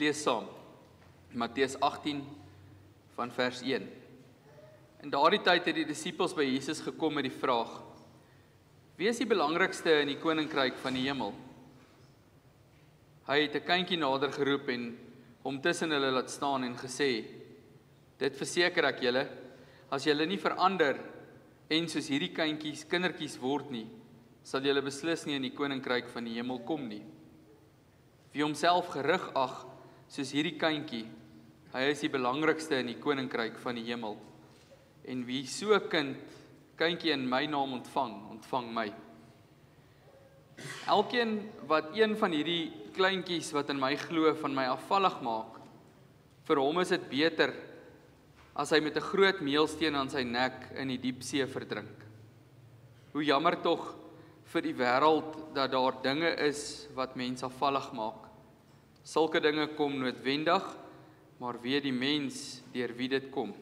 lees saam. Matteus 18 van vers 1. In daardie tyd het die disippels by Jesus gekom met die vraag: Wie is die belangrikste in die koninkryk van die hemel? Hy het 'n kindjie nader geroep en hom tussen hulle laat staan en gesê: Dit verseker ek julle, as julle nie verander en soos hierdie kindertjies word nie, sal julle beslis nie in die koninkryk van die hemel kom nie. Wie homself gerig ag soos hierdie kindjie, hy is die belangrikste in die koninkryk van die hemel. En wie so 'n kindjie in my naam ontvang my. Elkeen wat een van hierdie kleintjies wat in my glo van my afvallig maak, vir hom is dit beter as hy met 'n groot meelsteen aan sy nek in die diepsee verdrink. Hoe jammer tog vir die wêreld dat daar dinge is wat mense afvallig maak. Sulke dinge kom noodwendig, maar weet die mens deur wie dit kom.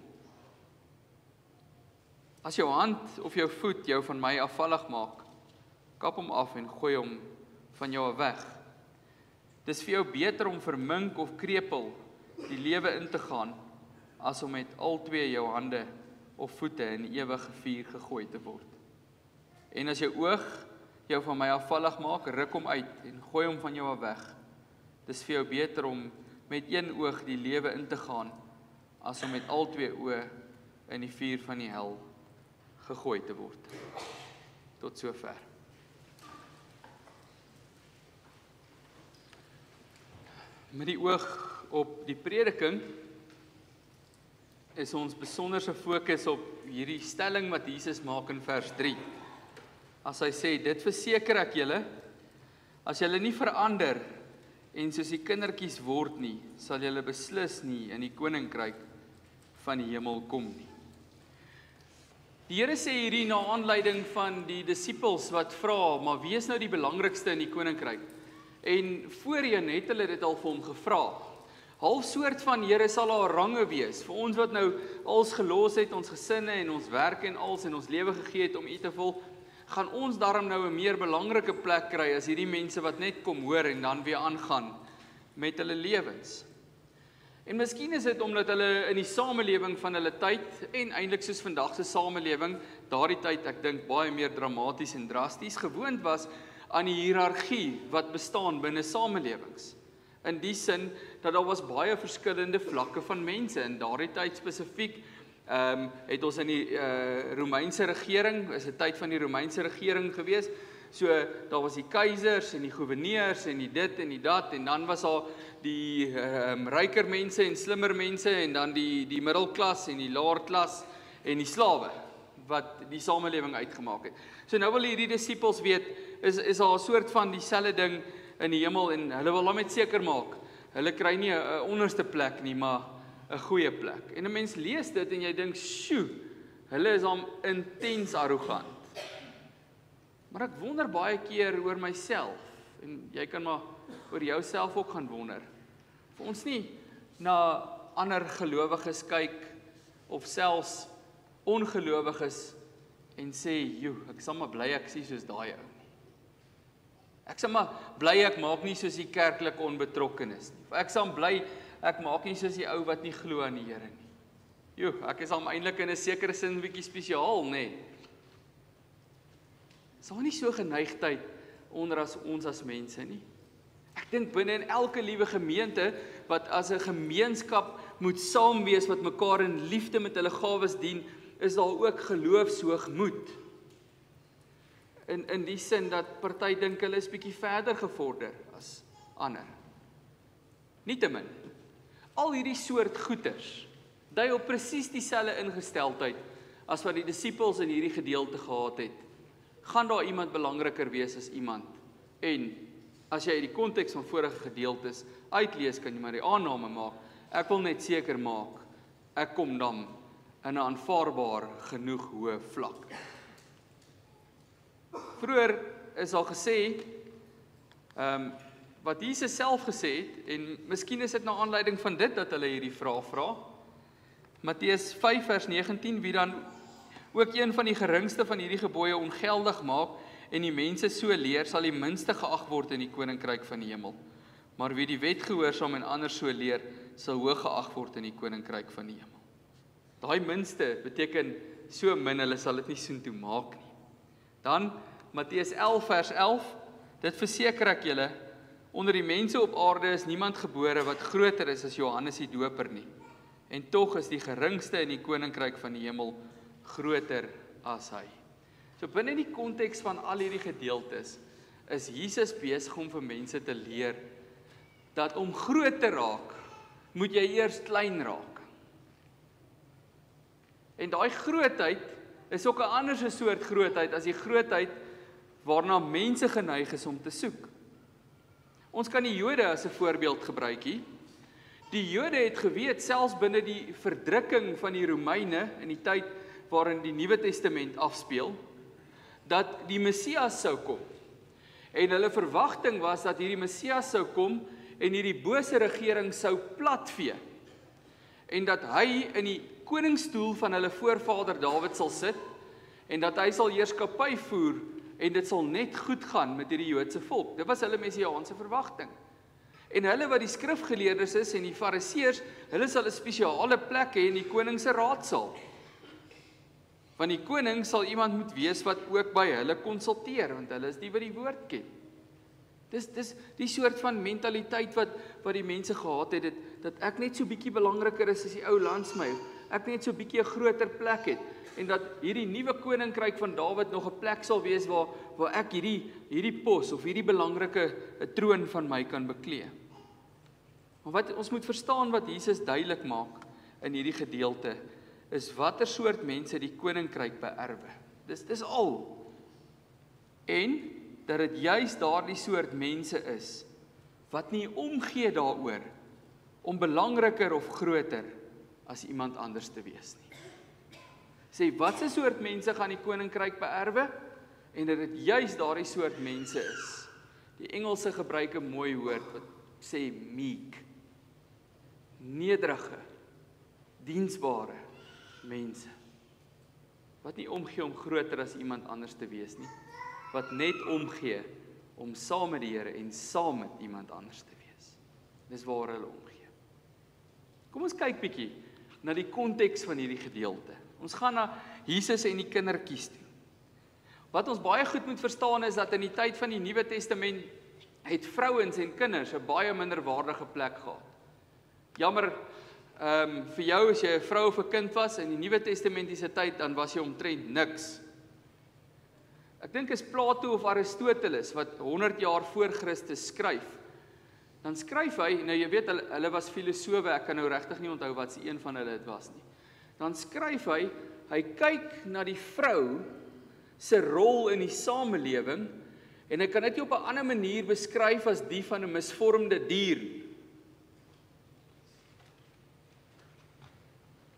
As jou hand of jou voet jou van my afvallig maak, kap hom af en gooi hom van jou weg. Dis vir jou beter om vermink of krepeel die lewe in te gaan, as om met al twee jou hande of voete in ewige vuur gegooi te word. En as jou oog jou van my afvallig maak, ruk hom uit en gooi hom van jou weg. Dis vir jou beter om met een oog die lewe in te gaan, as om met al twee oë in die vuur van die hel gegooi te word. Tot sover. Met die oog op die prediking is ons besonderse fokus op hierdie stelling wat Jesus maak in vers 3. As hy sê, dit verseker ek julle, as julle nie verander en soos die kindertjies word nie, sal julle beslis nie in die koninkryk van die hemel kom nie. Die Here sê hierdie na aanleiding van die disippels wat vra, maar wie is nou die belangrikste in die koninkryk? En voorheen het hulle dit al vir hom gevra. Half soort van Here sal daar range wees, vir ons wat nou als gelos het, ons gesinne en ons werk en ons lewe gegee het om U te volg, gaan ons daarom nou 'n meer belangrike plek kry as hierdie mense wat net kom hoor en dan weer aangaan met hulle lewens. En miskien is dit omdat hulle in die samelewing van hulle tyd, en eintlik soos vandag se samelewing, daardie tyd ek dink baie meer dramaties en drasties, gewoond was aan die hiërargie wat bestaan binne samelewings. In die sin dat daar was baie verskillende vlakke van mense. In daardie tyd spesifiek het ons in die Romeinse regering, is 'n tyd van die Romeinse regering gewees. So daar was die keisers en die goewerneurs en die dit en die dat, en dan was daar die ryker mense en slimmer mense, en dan die middelklas en die laer klas en die slawe wat die samelewing uitgemaak het. So nou wil hierdie disippels weet, is daar 'n soort van dieselfde ding in die hemel, en hulle wil net seker maak, hulle kry nie 'n onderste plek nie, maar 'n goeie plek. En 'n mens lees dit en jy dink, sjoe, hulle is dan intens arrogant. Maar ek wonder baie keer oor myself, en jy kan maar oor jouself ook gaan wonder, of ons nie na ander gelowiges kyk, of selfs ongelowiges, en sê, joe, ek sal maar bly ek is soos daai ou. Ek sal maar bly ek maak nie soos die kerklike onbetrokkenes nie. Ek sal bly ek maak nie soos die ou wat nie glo aan die Here nie. Jo, ek is al eintlik in 'n sekere sin bietjie spesiaal, nê. Is daar nie so geneigtheid onder ons as mense nie? Ek dink binne in elke liewe gemeente wat as 'n gemeenskap moet saam wees wat mekaar in liefde met hulle gawes dien, is daar ook geloofshoogmoed. In die sin dat party dink hulle is bietjie verder gevorder as ander. Nietemin, al hierdie soort goeters dui op presies dieselfde ingesteldheid as wat die disippels in hierdie gedeelte gehad het. Gaan daar iemand belangriker wees as iemand? En as jy die konteks van vorige gedeeltes uitlees, kan jy maar die aanname maak. Ek wil net seker maak, ek kom dan in 'n aanvaarbaar genoeg hoë vlak. Vroeër is al gesê, wat Jesus self gesê het, en miskien is dit na aanleiding van dit dat hulle hierdie vraag vra. Matteus 5 vers 19, wie dan ook een van die geringste van hierdie gebooie ongeldig maak en die mense so leer, sal die minste geag word in die koninkryk van die hemel. maar wie die wet gehoorsaam en ander so leer, sal hoog geag word in die koninkryk van die hemel. Daai minste beteken so min, hulle sal dit nie soontoe maak nie. Dan Matteus 11 vers 11, dit verseker ek julle, onder die mense op aarde is niemand gebore wat groter is as Johannes die Doper nie. En tog is die geringste in die koninkryk van die hemel groter as hy. So binne die konteks van al hierdie gedeeltes, is Jesus besig om vir mense te leer, dat om groot te raak, moet jy eers klein raak. En daai grootheid is ook 'n ander soort grootheid as die grootheid waarna mense geneig is om te soek. Ons kan die Jode as 'n voorbeeld gebruik hier. Die Jode het geweet, selfs binne die verdrukking van die Romeine in die tyd waarin die Nuwe Testament afspeel, dat die Messias sou kom. En hulle verwagting was dat hierdie Messias sou kom en hierdie bose regering sou platvee. En dat hy in die koningsstoel van hulle voorvader Dawid sal sit en dat hy sal heerskappy voer en dit sal net goed gaan met hierdie Joodse volk. Dit was hulle messiaanse verwagting. En hulle wat die skrifgeleerdes is en die fariseërs, hulle sal 'n spesiale plek hê in die koning se raadsaal. Want die koning sal iemand moet wees wat ook by hulle konsulteer, want hulle is die wat die woord ken. Dis die soort van mentaliteit wat die mense gehad het, dat ek net so bietjie belangriker is as die ou landsmy, ek net so bietjie 'n groter plek het, en dat hierdie nuwe koninkryk van Dawid nog 'n plek sal wees waar ek hierdie pos of hierdie belangrike troon van my kan beklee. Maar wat ons moet verstaan wat Jesus duidelik maak in hierdie gedeelte, is watter soort mense die koninkryk beerwe. Dis al. En dat dit juis daardie soort mense is wat nie omgee daaroor om belangriker of groter as iemand anders te wees nie. Sê, wat 'n soort mense gaan die koninkryk beerwe? En dat dit juis daardie soort mense is. Die Engelse gebruik 'n mooi woord wat sê meek. Nederige, diensbare mense. Wat nie omgee om groter as iemand anders te wees nie. Wat net omgee om saam met die Here en saam met iemand anders te wees. Dis waar hulle omgee. Kom ons kyk bietjie na die konteks van hierdie gedeelte. Ons gaan na Jesus en die kindertjies toe. Wat ons baie goed moet verstaan is dat in die tyd van die Nuwe Testament het vrouens en kinders 'n baie minderwaardige plek gehad. Jammer vir jou as jy 'n vrou of 'n kind was in die Nuwe Testamentiese tyd, dan was jy omtrent niks. Ek dink is Plato of Aristoteles wat 100 jaar voor Christus skryf. Dan skryf hy, nou jy weet hulle was filosowe, ek kan nou regtig nie onthou wat se een van hulle dit was nie. Dan skryf hy kyk na die vrou se rol in die samelewing en hy kan dit nie op 'n ander manier beskryf as die van 'n misvormde dier.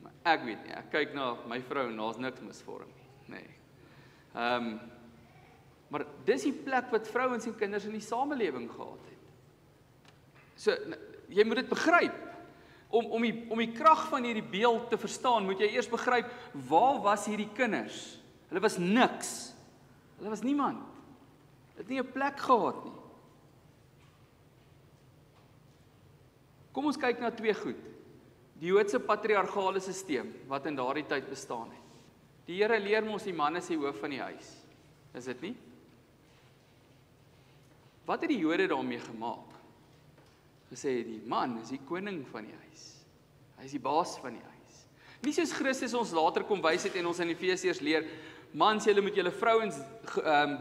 Maar ek weet nie, ek kyk na my vrou en daar's niks misvorm nie. Nee. Maar dis die plek wat vrouens en kinders in die samelewing gehad het. So, jy moet dit begryp. Om die krag van hierdie beeld te verstaan, moet jy eers begryp, waar was hierdie kinders? Hulle was niks. Hulle was niemand. Hulle het nie 'n plek gehad nie. Kom ons kyk na twee goed. Die Joodse patriargale stelsel, wat in daardie tyd bestaan het. Die Here leer ons die man is die hoof van die huis. Is dit nie? Wat het die Jode daarmee gemaak? Gesê, die man is die koning van die huis. Hy is die baas van die huis. Nie soos Christus ons later kom wys het en ons in Efesiërs leer, mans, julle moet julle vrouens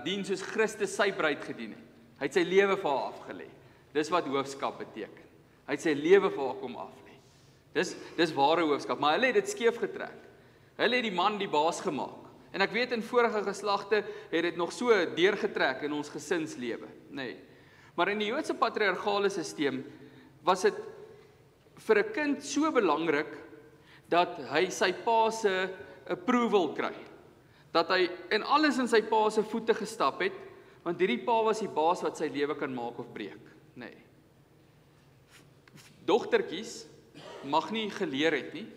dien soos Christus sy bruid gedien het. Hy het sy lewe vir haar afgelê. Dis wat hoofskap beteken. Hy het sy lewe vir haar kom aflê. Dis ware hoofskap, maar hulle het dit skeef getrek. Hulle het die man die baas gemaak. En ek weet in vorige geslagte het dit nog so deurgetrek in ons gesinslewe. Nee. Maar in die Joodse patriargale stelsel was dit vir 'n kind so belangrik dat hy sy pa se approval kry. Dat hy in alles in sy pa se voete gestap het, want hierdie pa was die baas wat sy lewe kan maak of breek. Nee. Dogtertjies mag nie geleer het nie.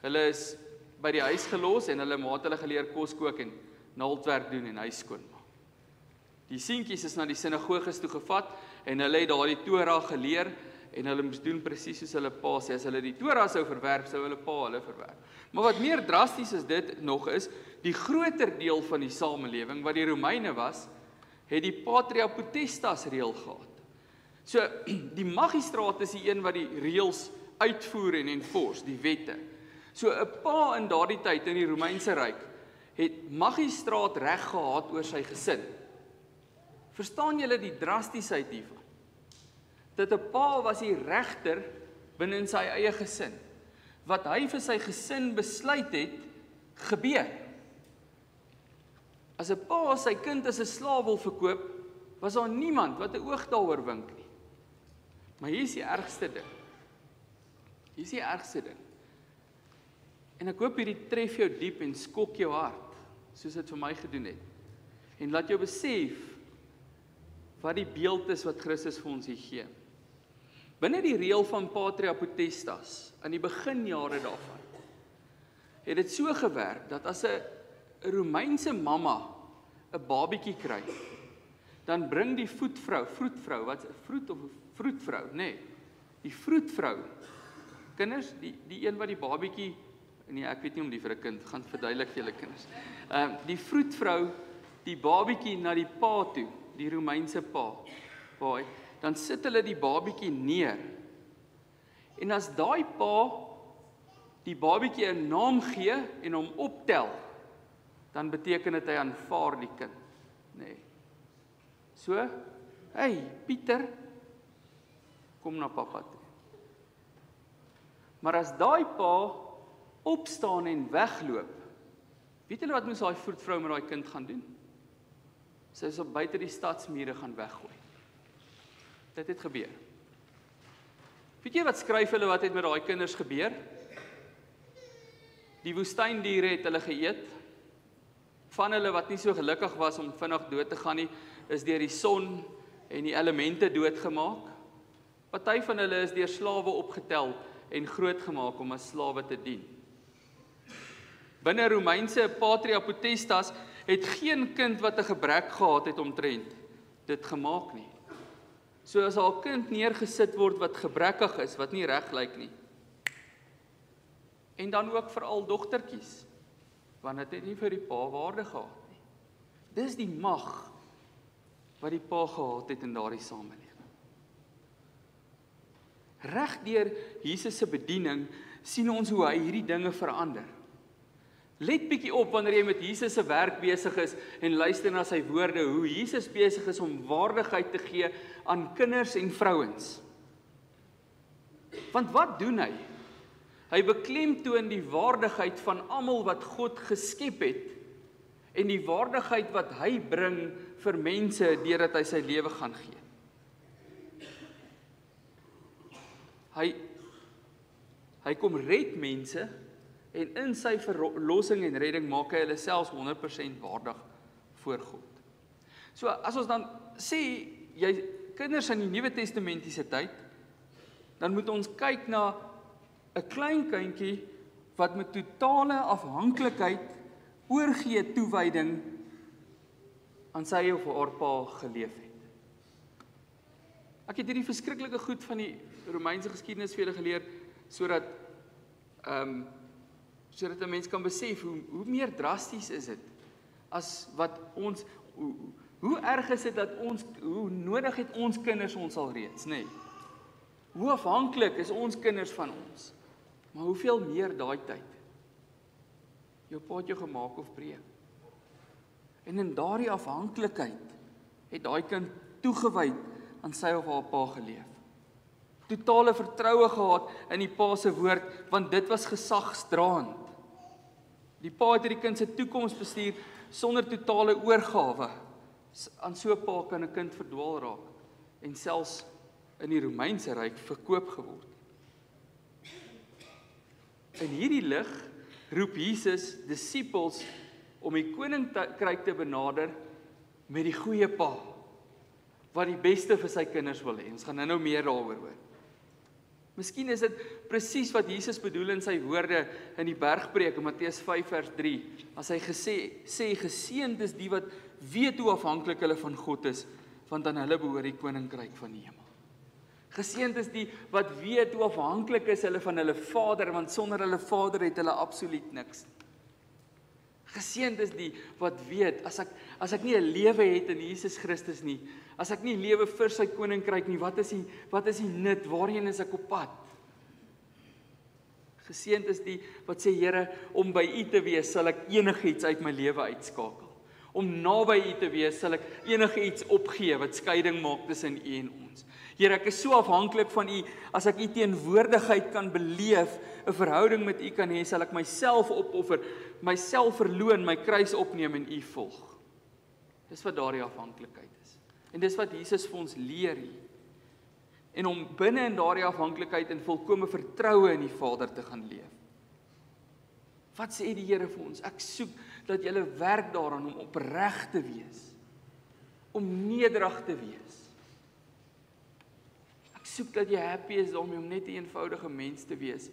Hulle is by die huis gelos en hulle ma het hulle geleer kos kook en naaldwerk doen en huis skoonmaak. Die seentjies is na die sinagoges toe gevat en hulle het daardie Torah geleer, en hulle moes doen presies soos hulle pa sê. As hulle die Torah sou verwerp, sou hulle pa hulle verwerp. Maar wat meer drasties as dit nog is, die groter deel van die samelewing, wat die Romeine was, het die patria potestas reël gehad. So, die magistraat is die een wat die reëls uitvoer en enforce, die wette. So, 'n pa in daardie tyd in die Romeinse Ryk, het magistraat reg gehad oor sy gesin. Verstaan julle die drastiesheid hiervan? Dat 'n pa was die regter binne sy eie gesin. Wat hy vir sy gesin besluit het, gebeur. As 'n pa sy kind as 'n slaaf wil verkoop, was daar niemand wat 'n oog daaroor wink nie. Maar hier is die ergste ding. Hier is die ergste ding. En ek hoop hierdie tref jou diep en skok jou hart, soos dit vir my gedoen het. En laat jou besef wat die beeld is wat Christus vir ons hier gee. Binne die reël van patria potestas, in die beginjare daarvan, het dit so gewerk, dat as 'n Romeinse mamma 'n babietjie kry, dan bring die vroedvrou, die vroedvrou, kinders, die een wat die babietjie, nee, ek weet nie om die vir 'n kind, gaan verduidelik vir julle kinders, die vroedvrou, die babietjie na die pa toe, die Romeinse pa, dan sit hulle die babietjie neer, en as daai pa die babietjie 'n naam gee en hom optel, dan beteken dit hy aanvaar die kind. Nee. So, hey, Pieter, kom na pappa toe. Maar as daai pa opstaan en wegloop, weet julle wat moes daai vroedvrou met daai kind gaan doen? Sy is op buite die stadsmure gaan weggooi. Dit het gebeur. Weet jy wat skryf hulle wat het met daai kinders gebeur? Die woestyndiere het hulle geëet. Van hulle wat nie so gelukkig was om vinnig dood te gaan nie, is deur die son en die elemente doodgemaak. Party van hulle is deur slawe opgetel en grootgemaak om as slawe te dien. Binne Romeinse patria potestas het geen kind wat 'n gebrek gehad het omtrent dit gemaak nie. So as haar kind neergesit word wat gebrekkig is, wat nie reg lyk nie. En dan ook veral dogtertjies, want dit het nie vir die pa waarde gehad nie. Dis die mag wat die pa gehad het in daardie samelewing. Reg deur Jesus se bediening sien ons hoe hy hierdie dinge verander. Let bietjie op wanneer jy met Jesus se werk besig is en luister na sy woorde, hoe Jesus besig is om waardigheid te gee aan kinders en vrouens. Want wat doen hy? Hy beklemtoon die waardigheid van almal wat God geskep het en die waardigheid wat hy bring vir mense deurdat hy sy lewe gaan gee. Hy kom red mense en in sy verlossing en redding maak hy hulle selfs 100% waardig voor God. So as ons dan sê, jy kinders in die Nuwe Testamentiese tyd, dan moet ons kyk na 'n klein kindjie wat met totale afhanklikheid oorgee toewyding aan sy of haar pa geleef het. Ek het hierdie verskriklike goed van die Romeinse geskiedenis vir julle geleer, sodat 'n mens kan besef hoe meer drasties is dit as wat ons, hoe erg is dit dat ons, hoe nodig het ons kinders ons al reeds, nê? Hoe afhanklik is ons kinders van ons? Maar hoeveel meer daai tyd? Jou pa het jou gemaak of breek. En in daardie afhanklikheid het daai kind toegewyd aan sy of haar pa geleef. Totale vertroue gehad in die pa se woord, want dit was gesagsdraand. Die pa het hierdie kind se toekoms bestuur sonder totale oorgawe. Aan so 'n pa kan 'n kind verdwaal raak en selfs in die Romeinse Ryk verkoop geword. In hierdie lig roep Jesus disippels om die koninkryk te benader met die goeie pa, wat die beste vir sy kinders wil hê. Ons gaan nou meer daaroor hoor. Miskien is dit presies wat Jesus bedoel in sy woorde in die bergpreek in Matteus 5 vers 3, as hy sê geseënd is die wat weet hoe afhanklik hulle van God is, want aan hulle behoort die koninkryk van die hemel. Geseënd is die wat weet hoe afhanklik is hulle van hulle Vader, want sonder hulle Vader het hulle absoluut niks. Geseënd is die wat weet, as ek nie 'n lewe het in Jesus Christus nie, as ek nie lewe vir sy koninkryk nie, wat is die nut, waarheen is ek op pad? Geseënd is die wat sê, Here, om by U te wees, sal ek enigiets uit my lewe uitskakel. Om naby U te wees, sal ek enigiets opgee wat skeiding maak tussen U en ons. Here, ek is so afhanklik van U, as ek U teenwoordigheid kan beleef, 'n verhouding met U kan hê, sal ek myself opoffer, myself verloon, my kruis opneem en U volg. Dis wat daardie afhanklikheid is. En dis wat Jesus vir ons leer hier. En om binne in daardie afhanklikheid in volkome vertroue in die Vader te gaan leef. Wat sê die Here vir ons? Ek soek dat julle werk daaraan om opreg te wees, om nederig te wees. Ek soek dat jy happy is daarmee om net 'n eenvoudige mens te wees,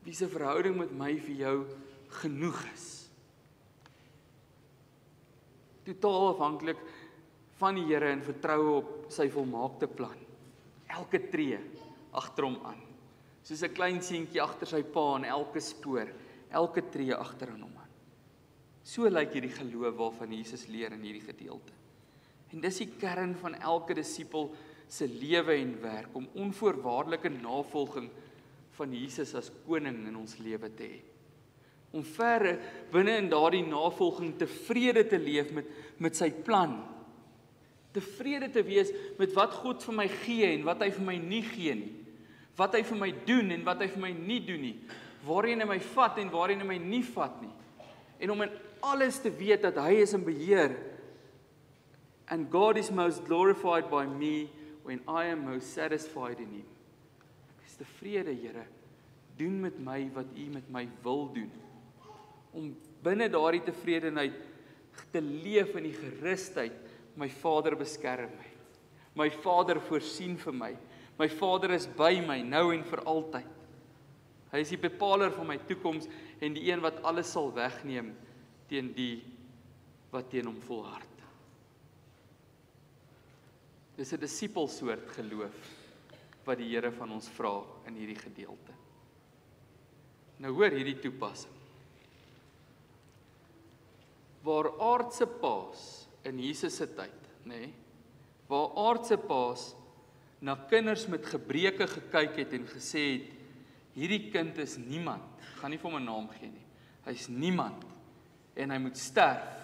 wie se verhouding met my vir jou genoeg is. Totaal afhanklik van die Here en vertroue op sy volmaakte plan. Elke tree agter hom aan. Soos 'n klein seentjie agter sy pa en elke spoor, elke tree agter aan hom aan. So lyk hierdie geloof waarvan Jesus leer in hierdie gedeelte. En dis die kern van elke disipel se lewe en werk, om onvoorwaardelike navolging van Jesus as koning in ons lewe te hê. Om verre binne in daardie navolging tevrede te leef met sy plan. Tevrede te wees met wat God vir my gee en wat hy vir my nie gee nie. Wat hy vir my doen en wat hy vir my nie doen nie. Waarheen hy my vat en waarheen hy my nie vat nie. En om in alles te weet dat hy is in beheer. And God is most glorified by me when I am most satisfied in him. Ek is tevrede, Here. Doen met my wat U met my wil doen. Om binne daardie tevredenheid te leef in die gerusheid, my Vader beskerm my. My Vader voorsien vir my. My Vader is by my, nou en vir altyd. Hy is die bepaler van my toekoms en die een wat alles sal wegneem teen die wat teen hom volhard. Dis 'n disipelsoort geloof wat die Here van ons vra in hierdie gedeelte. Nou hoor hierdie toepassing. Waar aardse paas in Jesus se tyd, waar aardse paas na kinders met gebreke gekyk het en gesê het, hierdie kind is niemand, gaan nie vir hom 'n naam gee nie, hy is niemand, en hy moet sterf,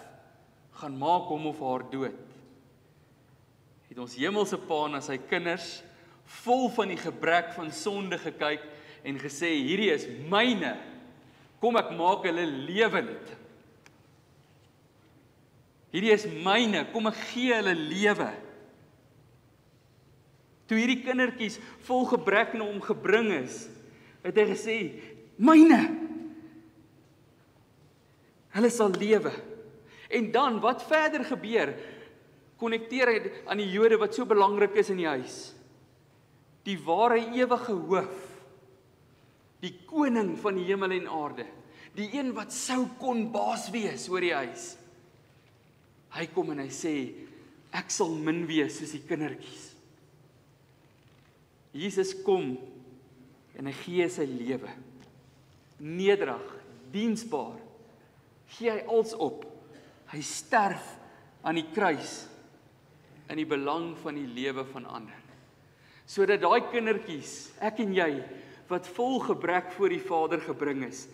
gaan maak hom of haar dood. Het ons hemelse Pa na sy kinders, vol van die gebrek van sonde gekyk, en gesê, hierdie is myne, kom ek maak hulle lewend. Hierdie is myne, kom ek gee hulle lewe. Toe hierdie kindertjies vol gebrek na hom gebring is, het hy gesê, myne, hulle sal lewe. En dan, wat verder gebeur, konnekteer hy aan die Jode wat so belangrik is in die huis. Die ware ewige hoof, die koning van die hemel en aarde, die een wat sou kon baas wees oor die huis. Hy kom en hy sê, ek sal min wees soos die kindertjies. Jesus kom en hy gee sy lewe. Nederig, diensbaar, gee hy als op. Hy sterf aan die kruis in die belang van die lewe van ander. Sodat daai kindertjies, ek en jy, wat vol gebrek voor die Vader gebring is,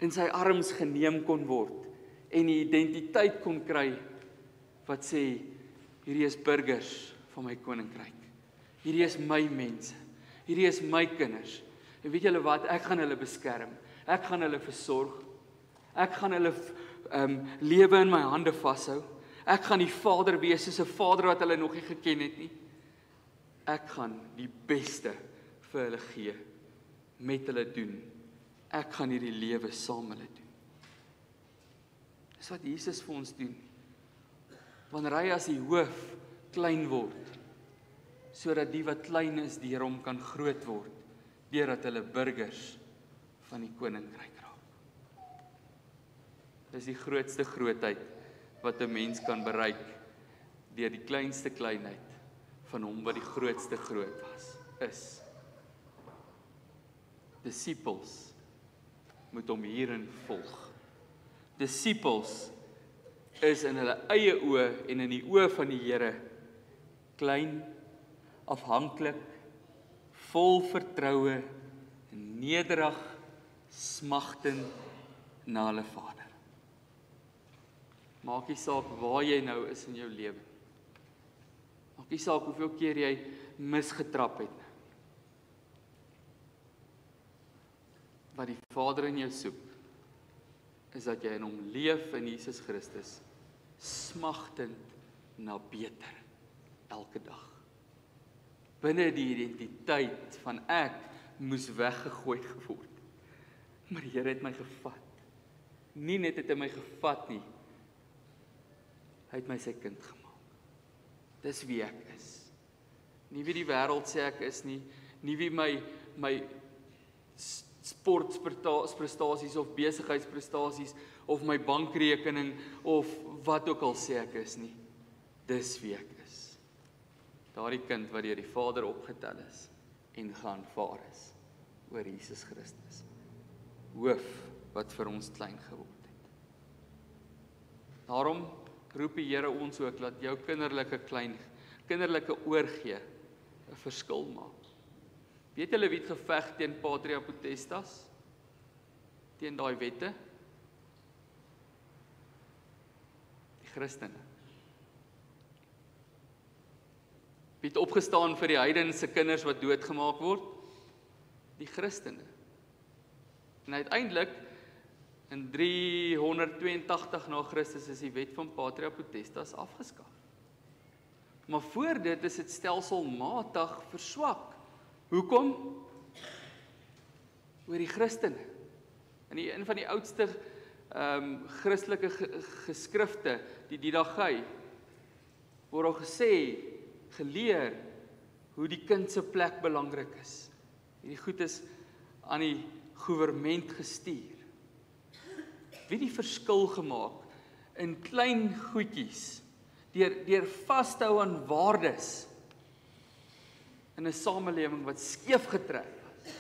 in sy arms geneem kon word en die identiteit kon kry wat sê, hierdie is burgers van my koninkryk. Hierdie is my mense. Hierdie is my kinders. En weet julle wat, ek gaan hulle beskerm. Ek gaan hulle versorg. Ek gaan hulle lewe in my hande vashou. Ek gaan die Vader wees soos 'n vader wat hulle nog nie geken het nie. Ek gaan die beste vir hulle gee, met hulle doen. Ek gaan hierdie lewe saam hulle doen. Dis wat Jesus vir ons doen. Wanneer hy as die hoof klein word, sodat die wat klein is deur hom kan groot word, deurdat hulle burgers van die koninkryk raak. Dis die grootste grootheid wat 'n mens kan bereik, deur die kleinste kleinheid van hom wat die grootste groot was, is. Disippels moet hom hierin volg. Disippels is in hulle eie oë en in die oë van die Here klein, afhanklik, vol vertroue, nederig, smagtend na hulle Vader. Maak nie saak waar jy nou is in jou lewe. Maak nie saak hoeveel keer jy misgetrap het. Wat die Vader in jou soek, is dat jy in hom leef in Jesus Christus, smagtend na beter, elke dag. Binne die identiteit van ek moes weggegooi geword. Maar die Here het my gevat. Nie net het hy my gevat nie, hy het my sy kind gemaak. Dis wie ek is. Nie wie die wêreld sê ek is nie, nie wie my sportprestasies of besigheidsprestasies of my bankrekening of wat ook al sê ek is nie. Dis wie ek is. Daardie kind wat deur die Vader opgetel is en geaanvaar is oor Jesus Christus. Hoof wat vir ons klein geword het. Daarom roep die Here ons ook dat jou kinderlike oorgee 'n verskil maak. Weet julle wie het geveg teen Patria Potestas? Teen daai wette? Die Christene. Wie het opgestaan vir die heidense kinders wat doodgemaak word? Die Christene. En uiteindelik in 382 na Christus is die wet van Patria Potestas afgeskaf. Maar voor dit is dit stelselmatig verswak. Hoekom? Oor die Christene. In een van die oudste Christelike geskrifte, die Didagai, word al gesê, geleer, hoe die kind se plek belangrik is. Hierdie goed is aan die goewerment gestuur. Wie die verskil gemaak in klein goedjies, deur vashou aan waardes, in 'n samelewing wat skeef getrek was.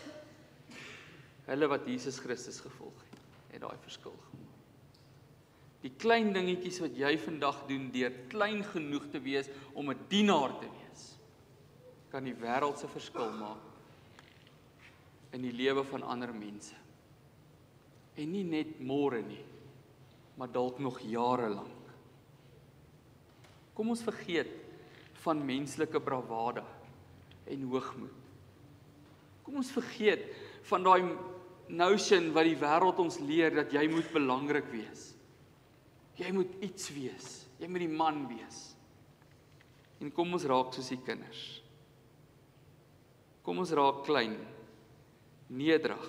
Hulle wat Jesus Christus gevolg het daai verskil gemaak. Die klein dingetjies wat jy vandag doen, deur klein genoeg te wees om 'n dienaar te wees, kan die wêreld se verskil maak in die lewe van ander mense. En nie net môre nie, maar dalk nog jare lank. Kom ons vergeet van menslike bravade en hoogmoed. Kom ons vergeet van daai notion wat die wêreld ons leer dat jy moet belangrik wees. Jy moet iets wees. Jy moet die man wees. En kom ons raak soos die kinders. Kom ons raak klein, nederig,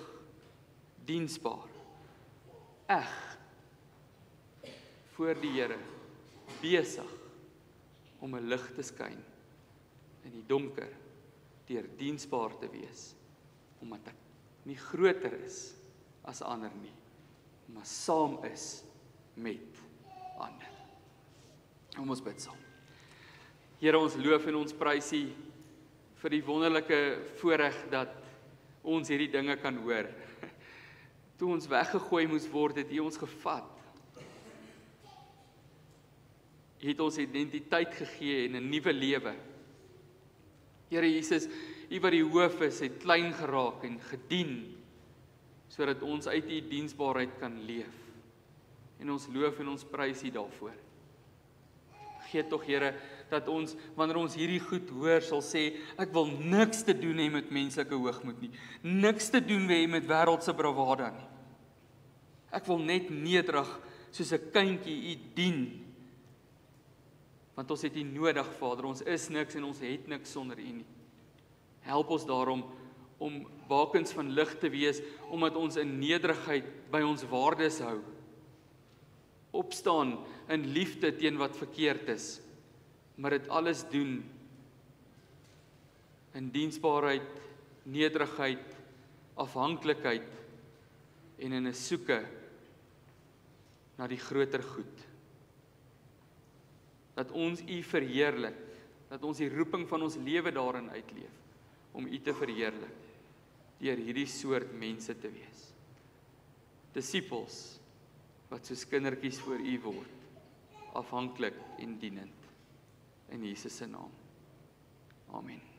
diensbaar, eg voor die Here, besig om 'n lig te skyn in die donker, deur diensbaar te wees, omdat ek nie groter is as ander nie, maar saam is met ander. Kom ons bid saam. Here, ons loof en ons prys U vir die wonderlike voorreg dat ons hierdie dinge kan hoor. Toe ons weggegooi moes word, het U ons gevat. U het ons identiteit gegee en 'n nuwe lewe. Here Jesus, U wat die hoof is, het klein geraak en gedien, sodat ons uit U diensbaarheid kan leef. En ons loof en ons prys U daarvoor. Gee tog, Here, dat ons, wanneer ons hierdie goed hoor, sal sê, ek wil niks te doen hê met menslike hoogmoed nie. Niks te doen hê met wêreldse bravade nie. Ek wil net nederig, soos 'n kindjie U dien. Want ons het U nodig, Vader, ons is niks en ons het niks sonder U nie. Help ons daarom om bakens van lig te wees, omdat ons in nederigheid by ons waardes hou. Opstaan in liefde teen wat verkeerd is, maar dit alles doen in diensbaarheid, nederigheid, afhanklikheid en in 'n soeke na die groter goed. dat ons U verheerlik, dat ons die roeping van ons lewe daarin uitleef, om U te verheerlik, deur hierdie soort mense te wees. Disippels, wat soos kindertjies voor U word, afhanklik en dienend. In Jesus se naam. Amen.